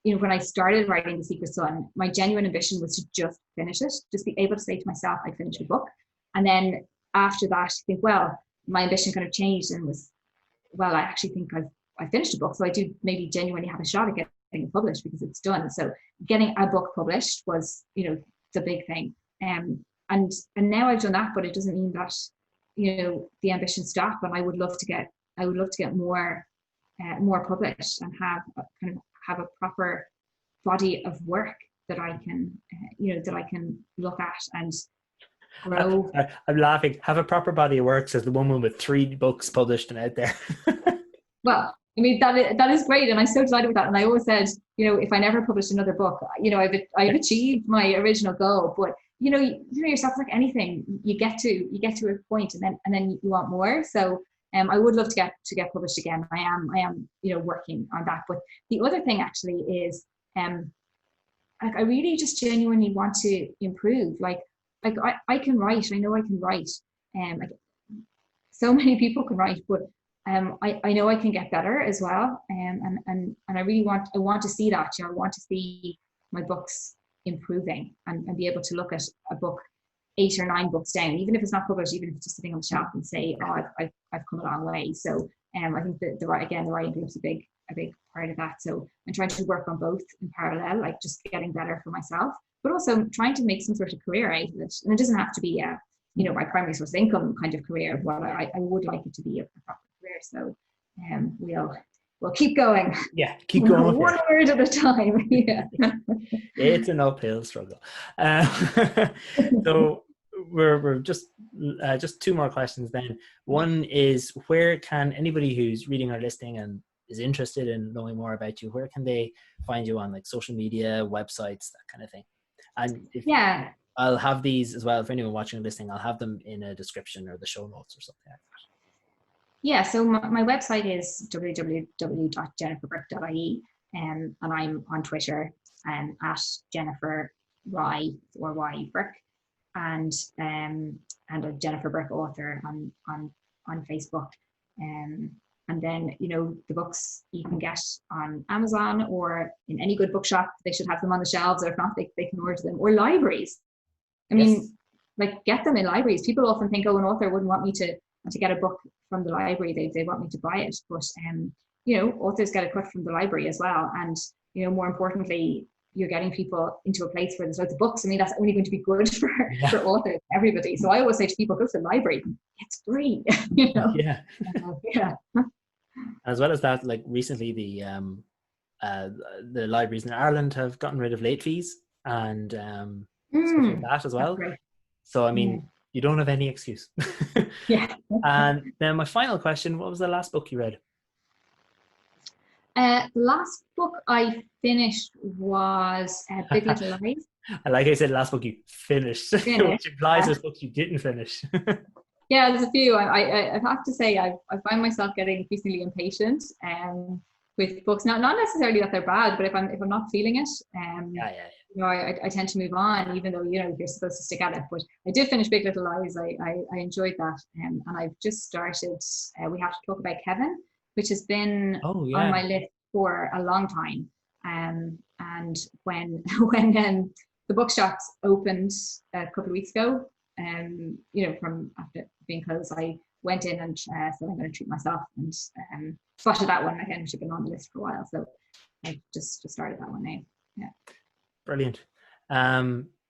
when I started writing The Secret Son, my genuine ambition was to just finish it, just be able to say to myself, I finished a book. And then after that, I think, well, my ambition kind of changed and was, well, I actually think I finished a book, so I do maybe genuinely have a shot at getting it published because it's done. So getting a book published was, the big thing. And now I've done that, but it doesn't mean that, the ambition stopped. And I would love to get more published and have a proper body of work that I can, look at and grow. I'm laughing. Have a proper body of work, says the woman with 3 books published and out there. Well, that is great, and I'm so delighted with that. And I always said, if I never published another book, I've achieved my original goal. But yourself, like anything, you get to a point, and then you want more. So I would love to get published again. I am working on that. But the other thing actually is, I really just genuinely want to improve. Like I can write. I know I can write. So many people can write, but I know I can get better as well. And I really want to see that. I want to see my books improving and be able to look at a book 8 or 9 books down, even if it's not published, even if it's just sitting on the shelf, and say, oh, I've come a long way. So I think that the writing group's a big part of that. So I'm trying to work on both in parallel, like just getting better for myself, but also trying to make some sort of career out of it. And it doesn't have to be my primary source of income kind of career, but I would like it to be a proper career. So we'll keep going. Yeah, keep going. One word at a time. Yeah. It's an uphill struggle. So we're just 2 more questions then. One is, where can anybody who's reading or listening and is interested in knowing more about you, where can they find you on like social media, websites, that kind of thing? And I'll have these as well for anyone watching or listening. I'll have them in a description or the show notes or something like that. Yeah, so my website is www.jenniferburke.ie, and I'm on Twitter at Jennifer Rye or Y Burke, and a Jennifer Burke author on on Facebook. And then, you know, the books you can get on Amazon or in any good bookshop. They should have them on the shelves, or if not, they can order them. Or libraries. I mean, like, get them in libraries. People often think, oh, an author wouldn't want me to get a book from the library. They want me to buy it. But, you know, authors get a cut from the library as well. And, you know, more importantly, you're getting people into a place where there's loads of books. I mean, that's only going to be good for authors, everybody. So I always say to people, go to the library. It's free, you know? Yeah. Yeah. As well as that, like recently the libraries in Ireland have gotten rid of late fees and stuff like that as well. So, I mean, you don't have any excuse. Yeah. And then my final question, what was the last book you read? The last book I finished was Big Little Lies. Like I said, last book you finished. Which implies there's books you didn't finish. Yeah, there's a few. I have to say I find myself getting increasingly impatient with books. Not necessarily that they're bad, but if I'm not feeling it, you know, I tend to move on, even though, you know, you're supposed to stick at it. But I did finish Big Little Lies. I enjoyed that, and I've just started. We Have to Talk About Kevin, which has been on my list for a long time. And when the bookshops opened a couple of weeks ago, you know, from after being closed, I went in and said I'm going to treat myself, and spotted that one again, which had been on the list for a while. So I just started that one now. Yeah. Brilliant.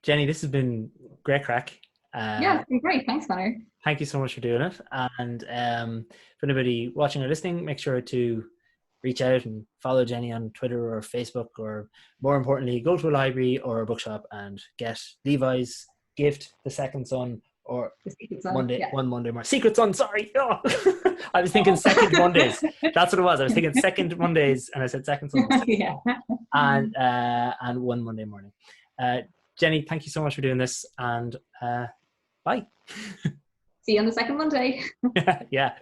Jenny, this has been great crack. Yeah, it's been great. Thanks, Connor. Thank you so much for doing it. And for anybody watching or listening, make sure to reach out and follow Jenny on Twitter or Facebook, or more importantly, go to a library or a bookshop and get Levi's Gift, The Second Son, or one Monday more. Secret Son, sorry. Oh. I was thinking Second Mondays. That's what it was. I was thinking Second Mondays, and I said Second Son. Yeah. And one Monday morning. Jenny, thank you so much for doing this, and bye. See you on the second Monday. Yeah.